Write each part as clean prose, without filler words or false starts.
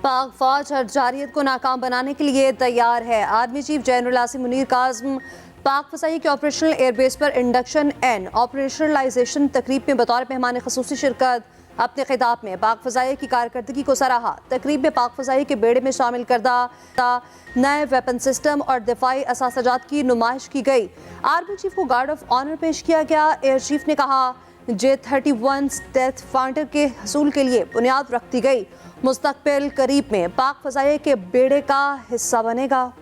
पाक फौज हर जारियत को नाकाम बनाने के लिए तैयार है। Army chief general Asim Munir काज़म पाक फसाई के ऑपरेशनल एयरबेस पर इंडक्शन एंड ऑपरेशनलाइजेशन तकरीब में बतौर मेहमान खसूसी शिरकत। अपने खिताब में पाक फसाई की कारकर्दगी को सराहा। तकरीब में पाक फसाई के बेड़े में शामिल करदा नए वेपन सिस्टम और दिफाई असासजात की नुमाइश की गई। आर्मी चीफ को गार्ड ऑफ ऑनर पेश किया गया। एयर चीफ ने कहा J-31 स्टेल्थ फाइटर के हसूल के लिए बुनियाद रखती गई। मुस्तकबिल करीब में पाक फसाई के बेड़े का हिस्सा बनेगा।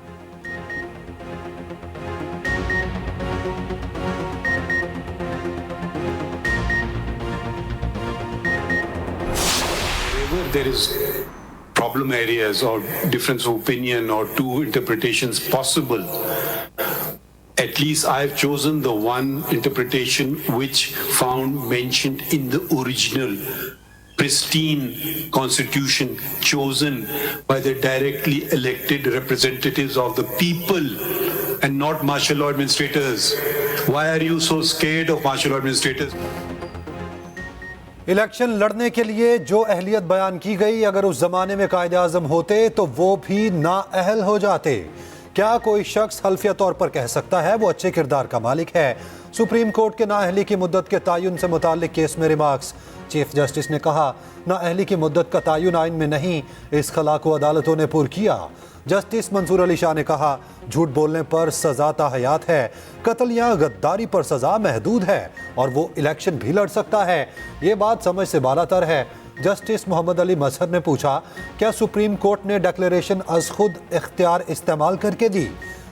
There is problem areas or difference of opinion or two interpretations possible. At least I have chosen the one interpretation which found mentioned in the original pristine constitution chosen by the directly elected representatives of the people and not martial law administrators. Why are you so scared of martial law administrators? Election लड़ने के लिए जो अहलियत बयान की गई, अगर उस जमाने में कायदे आजम होते तो वो भी नाअहल हो जाते। क्या कोई शख्स हल्फिया तौर पर कह सकता है वो अच्छे किरदार का मालिक है? सुप्रीम कोर्ट के नाअहली की मुद्दत के तयन से मुताल्लिक केस में रिमार्क्स। चीफ जस्टिस ने कहा नाअहली की मुद्दत का तयन आइन में नहीं, इस खला को अदालतों ने पुर किया। जस्टिस मंसूर अली शाह ने कहा झूठ बोलने पर सजा ताहयात है, कत्ल या गद्दारी पर सजा महदूद है और वो इलेक्शन भी लड़ सकता है। ये बात समझ से बालातर है। जस्टिस मोहम्मद अली मजहर ने पूछा क्या सुप्रीम कोर्ट ने डिक्लेरेशन अज खुद इख्तियार इस्तेमाल करके दी?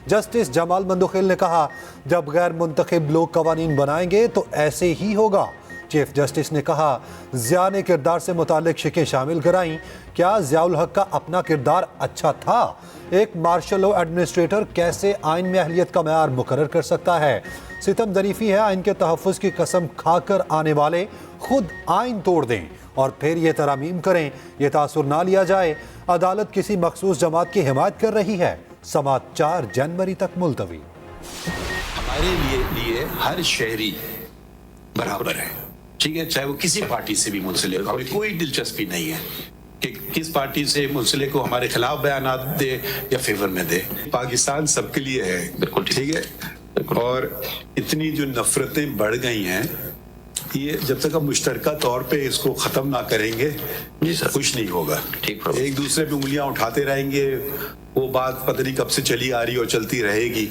जस्टिस जमाल मंदुखिल ने कहा जब गैर मुंतखब लोग कवानीन बनाएंगे तो ऐसे ही होगा। चीफ जस्टिस ने कहा ज़िया ने किरदार से मुतालिक शिकें शामिल कराईं। क्या ज़ियाउल हक का अपना किरदार अच्छा था? एक मार्शल लॉ एडमिनिस्ट्रेटर कैसे आइन में अहलियत का मयार मुकर्रर कर सकता है? सितम ज़रीफ़ी है आइन के तहफ़्फ़ुज़ की कसम खाकर आने वाले खुद आइन तोड़ दें और फिर ये तरामीम करें। ये तासुर ना लिया जाए अदालत किसी मखसूस जमात की हिमायत कर रही है। समात 4 जनवरी तक मुलतवी। हमारे लिए हर शहरी बराबर है, ठीक है, चाहे वो किसी पार्टी से भी मुंसलिक हो। हमें कोई दिलचस्पी नहीं है कि किस पार्टी से मुंसलिक हो, हमारे खिलाफ बयानात दे या फेवर में दे। पाकिस्तान सबके लिए है, बिल्कुल ठीक है। और इतनी जो नफरतें बढ़ गई हैं, ये जब तक हम मुश्तरका तौर पे इसको खत्म ना करेंगे कुछ नहीं होगा। एक दूसरे पे उंगलियां उठाते रहेंगे, वो बात पता नहीं कब से चली आ रही और चलती रहेगी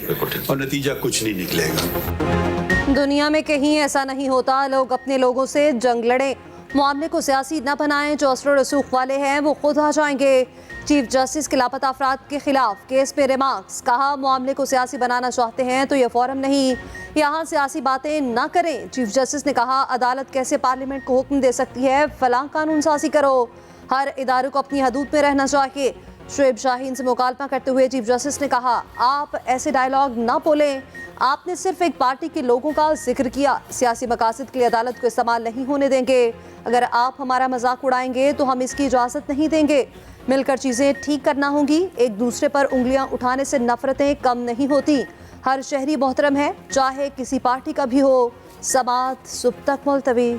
और नतीजा कुछ नहीं निकलेगा। दुनिया में कहीं ऐसा नहीं होता। लोग अपने लोगों से जंग लड़े, मामले को सियासी न बनाएं। जो असर रसूख वाले हैं वो खुद आ जाएंगे। चीफ जस्टिस के लापता अफराद के खिलाफ केस में रिमार्क्स। कहा मामले को सियासी बनाना चाहते हैं तो ये फोरम नहीं, यहाँ सियासी बातें ना करें। चीफ जस्टिस ने कहा अदालत कैसे पार्लियामेंट को हुक्म दे सकती है फलां कानून साजी करो। हर इदारे को अपनी हदूद में रहना चाहिए। शुएब शाहीन से मुकालमा करते हुए चीफ जस्टिस ने कहा आप ऐसे डायलॉग ना बोलें, आपने सिर्फ एक पार्टी के लोगों का जिक्र किया। सियासी मकासद के लिए अदालत को इस्तेमाल नहीं होने देंगे। अगर आप हमारा मजाक उड़ाएंगे तो हम इसकी इजाज़त नहीं देंगे। मिलकर चीज़ें ठीक करना होंगी। एक दूसरे पर उंगलियां उठाने से नफरतें कम नहीं होती। हर शहरी मोहतरम है, चाहे किसी पार्टी का भी हो। समात सुबह तक मुलतवी।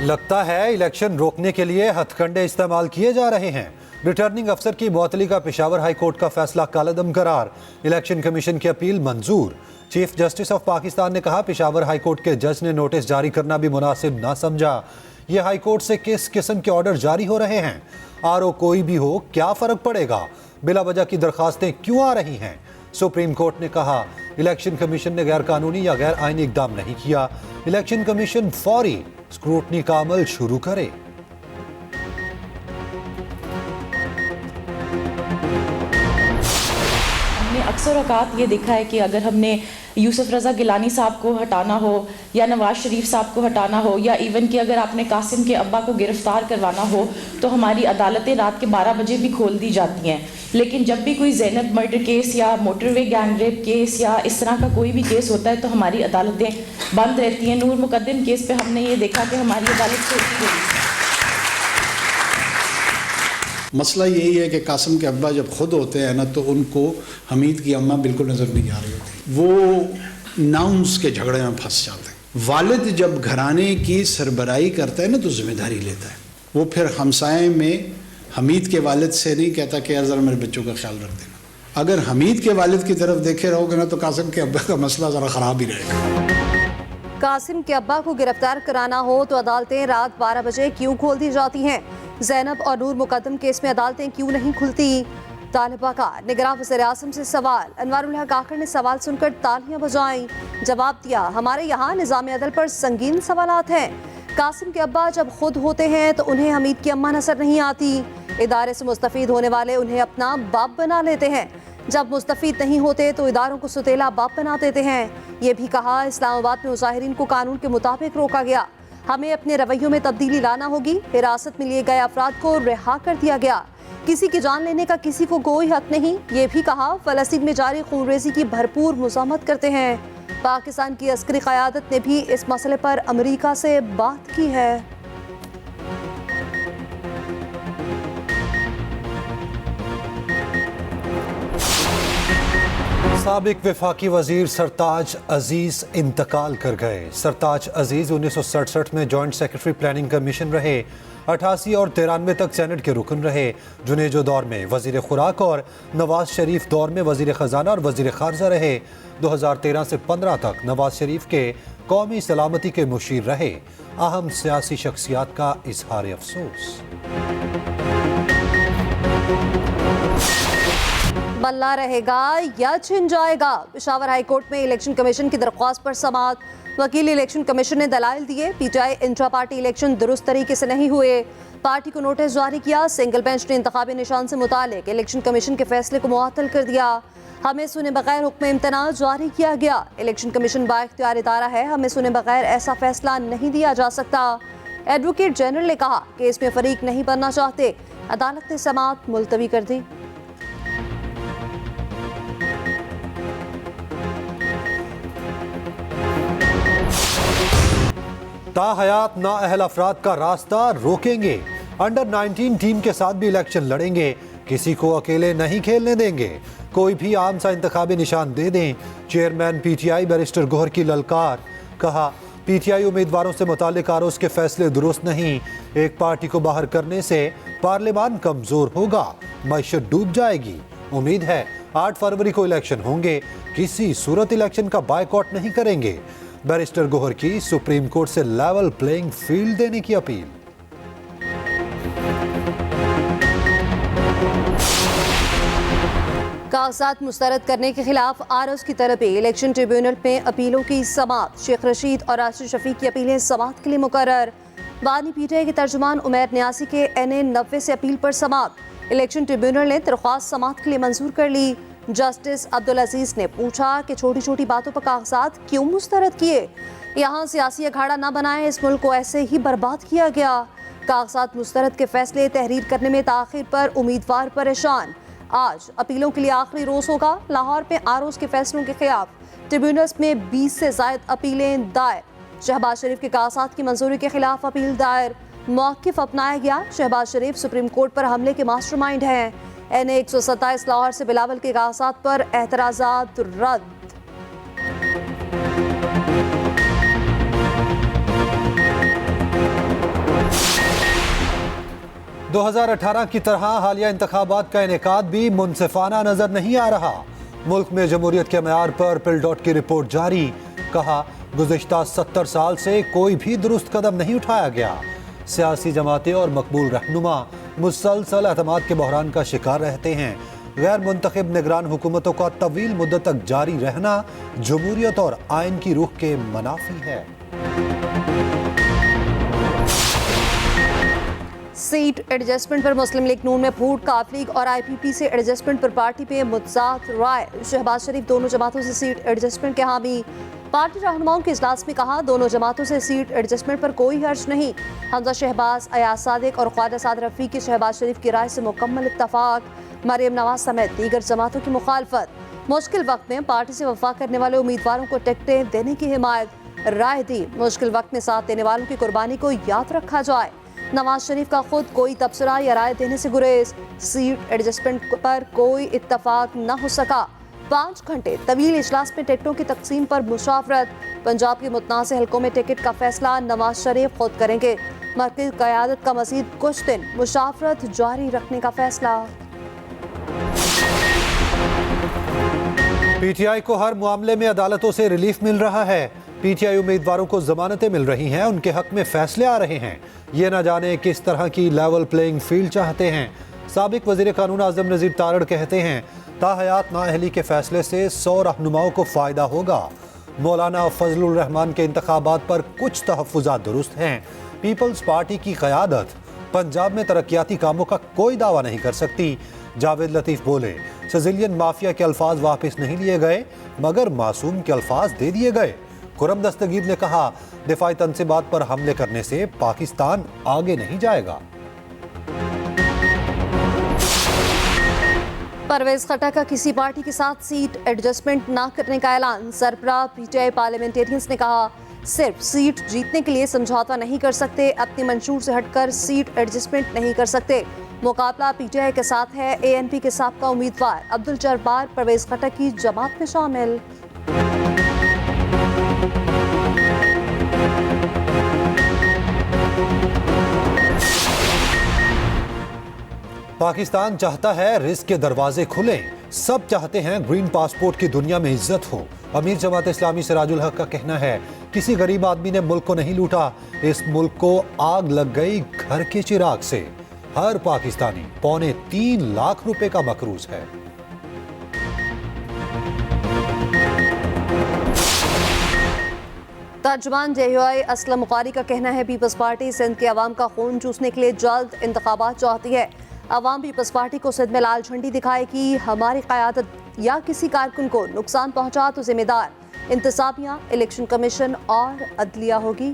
लगता है इलेक्शन रोकने के लिए हथकंडे इस्तेमाल किए जा रहे हैं। रिटर्निंग अफसर की मुअत्तली का पेशावर हाई कोर्ट का फैसला कालअदम करार। इलेक्शन कमीशन की अपील मंजूर। चीफ जस्टिस ऑफ पाकिस्तान ने कहा पेशावर हाई कोर्ट के जज ने नोटिस जारी करना भी मुनासिब ना समझा। ये हाई कोर्ट से किस किस्म के ऑर्डर जारी हो रहे हैं? आरओ कोई भी हो क्या फ़र्क पड़ेगा? बिला वजह की दरखास्तें क्यों आ रही हैं? सुप्रीम कोर्ट ने कहा इलेक्शन कमीशन ने गैर कानूनी या गैर आईनी इकदाम नहीं किया। इलेक्शन कमीशन फौरी स्क्रूटनी का अमल शुरू करे। हमने अक्सर औकात ये देखा है कि अगर हमने यूसुफ रज़ा गिलानी साहब को हटाना हो या नवाज शरीफ साहब को हटाना हो या इवन कि अगर आपने कासिम के अब्बा को गिरफ्तार करवाना हो तो हमारी अदालतें रात के 12 बजे भी खोल दी जाती हैं। लेकिन जब भी कोई ज़ैनब मर्डर केस या मोटरवे गैंग रेप केस या इस तरह का कोई भी केस होता है तो हमारी अदालतें बंद रहती हैं। नूर मुकद्दम केस पे हमने ये देखा कि हमारी अदालत खोलती गई। मसला यही है कि कासिम के अब्बा जब खुद होते हैं ना तो उनको हमीद की अम्मा बिल्कुल नज़र नहीं आ रही होती। वो नाउंस के झगड़े में फंस जाते हैं। वालिद जब घराने की सरबराही करता है ना तो जिम्मेदारी लेता है। वो फिर हमसाए में हमीद के वालिद से नहीं कहता कि यार ज़रा मेरे बच्चों का ख्याल रख देना। अगर हमीद के वालिद की तरफ देखे रहोगे ना तो कासिम के अब्बा का मसला ज़रा ख़राब ही रहेगा। कासिम के अब्बा को गिरफ्तार कराना हो तो अदालतें रात 12 बजे क्यों खोल दी जाती हैं? जैनब और नूर मुकद्दम केस में अदालतें क्यों नहीं खुलती? तालिबा का निगरान वज़ीर आज़म से सवाल। अनवारुल हक आखिर ने सवाल सुनकर तालियां बजाईं। जवाब दिया, हमारे यहाँ निज़ाम अदल पर संगीन सवालात हैं। कासिम के अब्बा जब खुद होते हैं तो उन्हें हमीद की अम्मा नजर नहीं आती। इदारे से मुस्तफ़ीद होने वाले उन्हें अपना बाप बना लेते हैं। जब मुस्तफ़ीद नहीं होते तो इदारों को सुतेला बाप बना देते हैं। ये भी कहा, इस्लामाबाद में मुजाहिरीन को कानून के मुताबिक रोका गया। हमें अपने रवैयों में तब्दीली लाना होगी। हिरासत में लिए गए अफराद को रिहा कर दिया गया। किसी की जान लेने का किसी को कोई हक नहीं। ये भी कहा, फ़लस्तीन में जारी खूनरेज़ी की भरपूर मुज़ाहमत करते हैं। पाकिस्तान की अस्करी क़यादत ने भी इस मसले पर अमेरिका से बात की है। साबिक वफाकी वजीर सरताज अजीज इंतकाल कर गए। सरताज अजीज 1967 में जॉइंट सेक्रेटरी प्लानिंग कमीशन रहे। 88 और 93 तक सेनेट के रुकन रहे। जुनेजो दौर में वजीर खुराक और नवाज शरीफ दौर में वजीर खजाना और वजीर खारजा रहे। 2013 से 15 तक नवाज शरीफ के कौमी सलामती के मुशीर रहे। अहम सियासी शख्सियात का इजहार अफसोस। बल्ला रहेगा या छिन जाएगा? पेशावर हाई कोर्ट में इलेक्शन कमीशन की दरख्वास्त पर समाअत। वकील इलेक्शन कमीशन ने दलाइल दिए। पीटीआई इंट्रा पार्टी इलेक्शन दुरुस्त तरीके से नहीं हुए। पार्टी को नोटिस जारी किया। सिंगल बेंच ने इंतखाबी निशान से मुतालिक इलेक्शन कमीशन के फैसले को मुअत्तल कर दिया। हमें सुने बगैर हुक्म इम्तना जारी किया गया। इलेक्शन कमीशन बाइख्तियार इदारा है, हमें सुने बगैर ऐसा फैसला नहीं दिया जा सकता। एडवोकेट जनरल ने कहा, केस में फरीक नहीं बनना चाहते। अदालत ने समाअत मुलतवी कर दी। ताहयात नाअहल अफराद का रास्ता रोकेंगे। अंडर 19 टीम के साथ भी इलेक्शन लड़ेंगे। किसी को अकेले नहीं खेलने देंगे। कोई भी आम सा इंतखाबी निशान दे दें। चेयरमैन पीटीआई बैरिस्टर गोहर की ललकार। कहा, पीटीआई उम्मीदवारों से मुतालिक आरोज के फैसले दुरुस्त नहीं। एक पार्टी को बाहर करने से पार्लियामान कमजोर होगा, मईशत डूब जाएगी। उम्मीद है 8 फरवरी को इलेक्शन होंगे। किसी सूरत इलेक्शन का बायकॉट नहीं करेंगे। बैरिस्टर गोहर की सुप्रीम कोर्ट से लेवल प्लेइंग फील्ड देने की अपील। कागजात मुस्तरद करने के खिलाफ आरओज की तरफ इलेक्शन ट्रिब्यूनल में अपीलों की समाअत। शेख रशीद और राशिद शफीक की अपीलें समाअत के लिए मुकर्रर। बानी पीटीआई के तर्जुमान उमैर न्यासी के NA 90 से अपील पर समाअत। इलेक्शन ट्रिब्यूनल ने दरख्वास्त समाअत के लिए मंजूर कर ली। जस्टिस अब्दुल अजीज ने पूछा कि छोटी छोटी बातों पर कागजात क्यों मुस्तरद किए? यहाँ सियासी अखाड़ा ना बनाए, इस मुल्क को ऐसे ही बर्बाद किया गया। कागजात मुस्तरद के फैसले तहरीर करने में ताखिर पर उम्मीदवार परेशान। आज अपीलों के लिए आखिरी रोज होगा। लाहौर में आरोज के फैसलों के खिलाफ ट्रिब्यूनल्स में 20 से ज्यादा अपीलें दायर। शहबाज शरीफ के कागजात की मंजूरी के खिलाफ अपील दायर। मौक़िफ़ अपनाया गया। शहबाज शरीफ सुप्रीम कोर्ट पर हमले के मास्टरमाइंड हैं। NA 127 लाहौर से बिलावल के कागजात पर एतराज़ात रद्द। – 2018 की तरह हालिया इंतखाबात का इनेकाद भी मुनसिफाना नजर नहीं आ रहा। मुल्क में जमहूरियत के मयार पर पिल डॉट की रिपोर्ट जारी। कहा, गुज़िश्ता 70 साल से कोई भी दुरुस्त कदम नहीं उठाया गया। सियासी जमातें और मकबूल रहनुमा मुसलसल एतमाद के बहरान का शिकार रहते हैं। गैर मुंतखब निगरान हुकूमतों का तवील मुद्दत तक जारी रहना जमहूरियत और आइन की रूह के मनाफी है। सीट एडजस्टमेंट पर मुस्लिम लीग नून में फूट। काफ लीग और IPP से एडजस्टमेंट पर पार्टी पे मुतज़ाद राय। शहबाज शरीफ दोनों जमातों से सीट एडजस्टमेंट के हामी। पार्टी रहनुमाओं के इजलास में कहा, दोनों जमातों से सीट एडजस्टमेंट पर कोई हर्ज नहीं। हमजा शहबाज, अयाज सादिक और ख्वाजा साद रफ़ी की शहबाज शरीफ की राय से मुकम्मल इत्तफाक। मरियम नवाज समेत दीगर जमातों की मुखालफत। मुश्किल वक्त में पार्टी से वफा करने वाले उम्मीदवारों को टिकटें देने की हिमायत। राय दी, मुश्किल वक्त में साथ देने वालों की कुर्बानी को याद रखा जाए। नवाज शरीफ का खुद कोई तबसरा या राय देने से गुरेज। सीट एडजस्टमेंट पर कोई इत्तफाक न हो सका। 5 घंटे तवील इजलास में टिकटों की तकसीम पर मुशावरत। पंजाब के मुतनाज़ हलकों में टिकट का फैसला नवाज शरीफ खुद करेंगे। मरकज़ी क़यादत का मज़ीद कुछ दिन मुशावरत जारी रखने का फैसला। पीटीआई को हर मामले में अदालतों से रिलीफ मिल रहा है। पीटीआई उम्मीदवारों को जमानतें मिल रही हैं, उनके हक में फैसले आ रहे हैं। ये न जाने किस तरह की लेवल प्लेइंग फील्ड चाहते हैं। साबिक वज़ीर कानून आज़म नज़ीर तारड़ कहते हैं ताहयात नाअहली के फैसले से 100 रहनुमाओं को फ़ायदा होगा। मौलाना फजलुर रहमान के इंतखाबात पर कुछ तहफ़्फ़ुज़ात दुरुस्त हैं। पीपल्स पार्टी की क़यादत पंजाब में तरक्याती कामों का कोई दावा नहीं कर सकती। जावेद लतीफ़ बोले सिजिलियन माफिया के अल्फाज वापस नहीं लिए गए मगर मासूम के अल्फाज दे दिए गए। खुरम दस्तगीर ने कहा दिफाई तनसीबात पर हमले करने से पाकिस्तान आगे नहीं जाएगा। परवेज खट्टर का किसी पार्टी के साथ सीट एडजस्टमेंट ना करने का ऐलान। सरबराह पीटीआई पार्लियामेंटेरियंस ने कहा सिर्फ सीट जीतने के लिए समझौता नहीं कर सकते, अपनी मंशूर से हटकर सीट एडजस्टमेंट नहीं कर सकते। मुकाबला पीटीआई के साथ है। एएनपी के साबका उम्मीदवार अब्दुल जब्बार परवेज खट्टर की जमात में शामिल। पाकिस्तान चाहता है रिस्क के दरवाजे खुलें। सब चाहते हैं ग्रीन पासपोर्ट की दुनिया में इज्जत हो। अमीर जमात इस्लामी सिराजुल हक का कहना है किसी गरीब आदमी ने मुल्क को नहीं लूटा, इस मुल्क को आग लग गई घर के चिराग से। हर पाकिस्तानी 3.25 लाख रुपए का मकरूज है। तर्जुमान जेयूआई असलम बुखारी का कहना है पीपल्स पार्टी सिंध के अवाम का खून चूसने के लिए जल्द इंतखाबात चाहती है। अवाम पीपल्स पार्टी को सिंध में लाल झंडी दिखाएगी। हमारी क़यादत या किसी कारकुन को नुकसान पहुंचा तो जिम्मेदार इंतज़ामिया, इलेक्शन कमीशन और अदलिया होगी।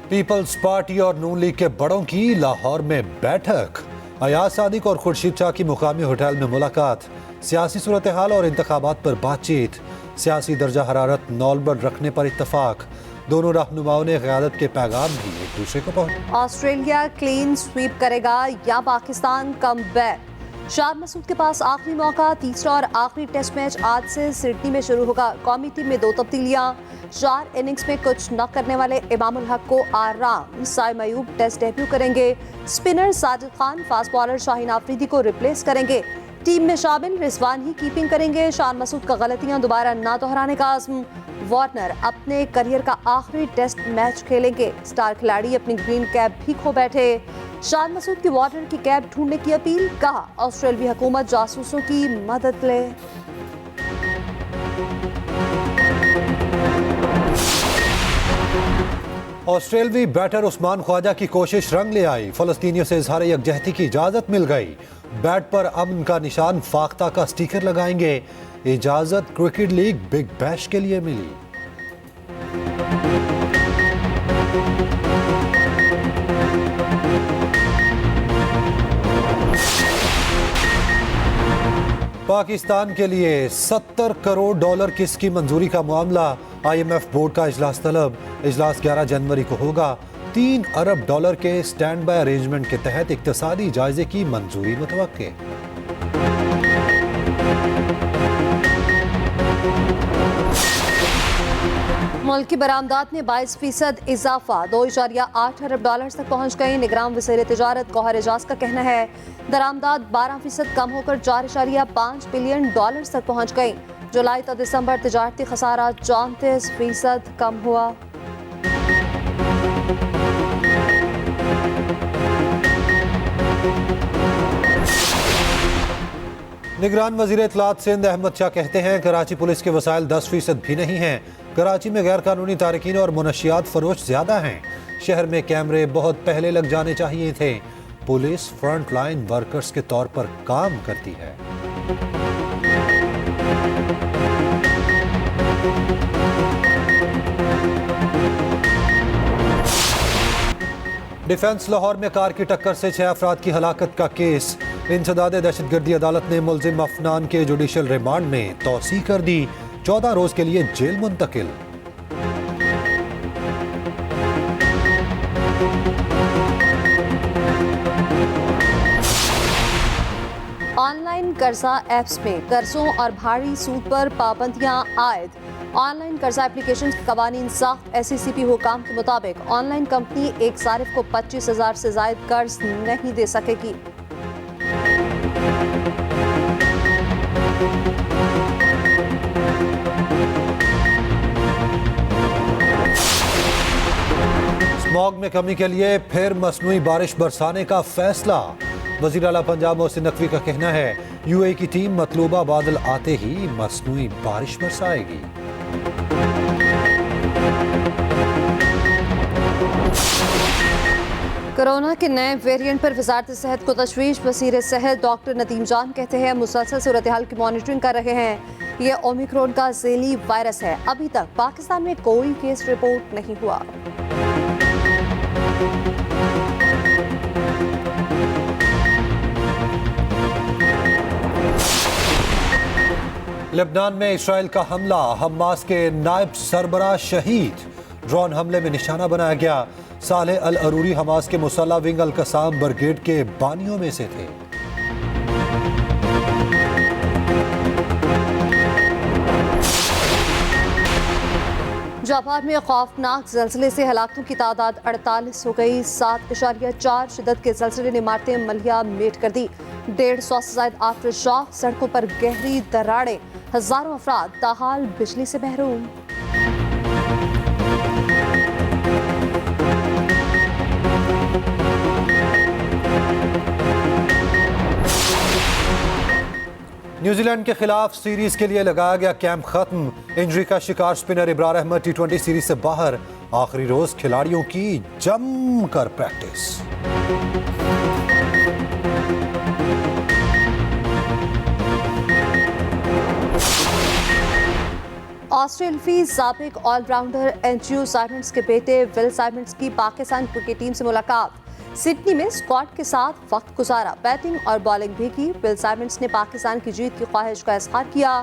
पीपल्स पार्टी और नून लीग के बड़ों की लाहौर में बैठक। अयाज सादिक और खुर्शीद शाह की मुकामी होटल में मुलाकात। सियासी सूरत हाल और इंतखाबात पर बातचीत। सियासी दर्जा हरारत नॉर्मल रखने पर इत्तफाक। दोनों रहनुमाओं ने क़यादत के पैगाम भी एक दूसरे को पहुंचाए। ऑस्ट्रेलिया क्लीन स्वीप करेगा या पाकिस्तान कम बैक। शाद मसूद के पास आखिरी मौका। तीसरा और आखिरी टेस्ट मैच आज से सिडनी में शुरू होगा। कौमी टीम में 2 तब्दीलियां। 4 इनिंग्स में कुछ न करने वाले इमामुल हक को आराम। साइम अयूब टेस्ट डेब्यू करेंगे। Spinner Sajid Khan fast bowler Shaheen Afridi को रिप्लेस करेंगे। टीम में शामिल रिजवान ही कीपिंग करेंगे। शाद मसूद का गलतियां दोबारा ना दोहराने का आज़म। वार्नर अपने करियर का आखिरी टेस्ट मैच खेलेंगे। स्टार खिलाड़ी अपनी ग्रीन कैप भी खो बैठे। शाद मसूद की वार्नर की कैप ढूंढने की अपील। कहा ऑस्ट्रेलियाई हुकूमत जासूसों की मदद ले। ऑस्ट्रेलवी बैटर उस्मान ख्वाजा की कोशिश रंग ले आई। फलस्तीनियों से इजहार यकजहती की इजाजत मिल गई। बैट पर अमन का निशान फाख्ता का स्टिकर लगाएंगे। इजाजत क्रिकेट लीग बिग बैश के लिए मिली। पाकिस्तान के लिए 70 करोड़ डॉलर की स्कीम मंजूरी का मामला। IMF बोर्ड का इजलास तलब। इजलास 11 जनवरी को होगा। 3 अरब डॉलर के स्टैंड बाय अरेंजमेंट के तहत इक्तिसादी जायजे की मंजूरी मुतवक्के। मुल्क की बरामदात में 22% इजाफा। 2.8 अरब डॉलर तक पहुंच गई। निगरान वज़ीर तिजारत गौहर एजाज का कहना है दरामदात 12% कम होकर 4.5 बिलियन डॉलर तक पहुंच गई। जुलाई से दिसंबर तिजारती खसारा 34% कम हुआ। निगरान वज़ीर इत्तलात सिंध अहमद शाह कहते हैं कराची पुलिस के वसाइल 10% भी नहीं हैं। कराची में गैर कानूनी तारकीन और मुनशियात फरोश ज्यादा हैं। शहर में कैमरे बहुत पहले लग जाने चाहिए थे। पुलिस फ्रंट लाइन वर्कर्स के तौर पर काम करती है। डिफेंस लाहौर में कार की टक्कर से 6 अफराद की हलाकत का केस। इंसदाद दहशतगर्दी अदालत ने मुल्जिम अफनान के जुडिशल रिमांड में तौसी कर दी। 14 रोज के लिए जेल मुंतकिल। ऑनलाइन कर्जा ऐप्स में कर्जों और भारी सूद पर पाबंदियां आयद। ऑनलाइन कर्जा एप्लीकेशन के कवानीन सख्त। SECP हुकाम के मुताबिक ऑनलाइन कंपनी एक सारिफ को 25,000 से ज्यादा कर्ज नहीं दे सकेगी। स्मॉग में कमी के लिए फिर मसनूई बारिश बरसाने का फैसला। वज़ीर आला पंजाब मोहसिन नकवी का कहना है UAE की टीम मतलूबा बादल आते ही मसनूई बारिश बरसाएगी। कोरोना के नए वेरिएंट पर वजारत सेहत को तशवीश। वज़ीर सेहत डॉक्टर नदीम जान कहते हैं मुसलसल सूरत हाल की मॉनिटरिंग कर रहे हैं। ये ओमिक्रॉन का ज़ेली वायरस है। अभी तक पाकिस्तान में कोई केस रिपोर्ट नहीं हुआ। लेबनान में इसराइल का हमला, हमास के नायब सरबराह शहीद। ड्रोन हमले में निशाना बनाया गया। सालेह अल अरूरी हमास के मुसल्ला विंग अल कसाम ब्रिगेड के बानियों में से थे। जापान में खौफनाक जल्जले से हलाकों की तादाद 48 हो गई। 7.4 शिद्दत के जल्जले ने इमारतें मलहिया मेट कर दी। 150 से ज्यादा आफ्टर शॉक, सड़कों पर गहरी दरारें, हजारों अफराद ताहाल बिजली से महरूम। न्यूजीलैंड के खिलाफ सीरीज के लिए लगाया गया कैंप खत्म। इंजरी का शिकार spinner Ibrar Ahmad T20 series से बाहर। आखिरी रोज खिलाड़ियों की जमकर प्रैक्टिस। ऑस्ट्रेलियाई साबिक ऑलराउंडर एंड्रयू साइमंड्स के बेटे विल साइमंड्स की पाकिस्तान क्रिकेट टीम से मुलाकात। सिडनी में स्क्वाड के साथ वक्त गुजारा, बैटिंग और बॉलिंग भी की। विल साइमंड्स ने पाकिस्तान की जीत की ख्वाहिश का इजहार किया।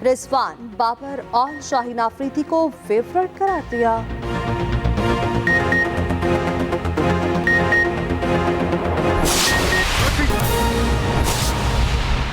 रिजवान, बाबर और शाहीन आफरीदी को फेवरेट करार दिया।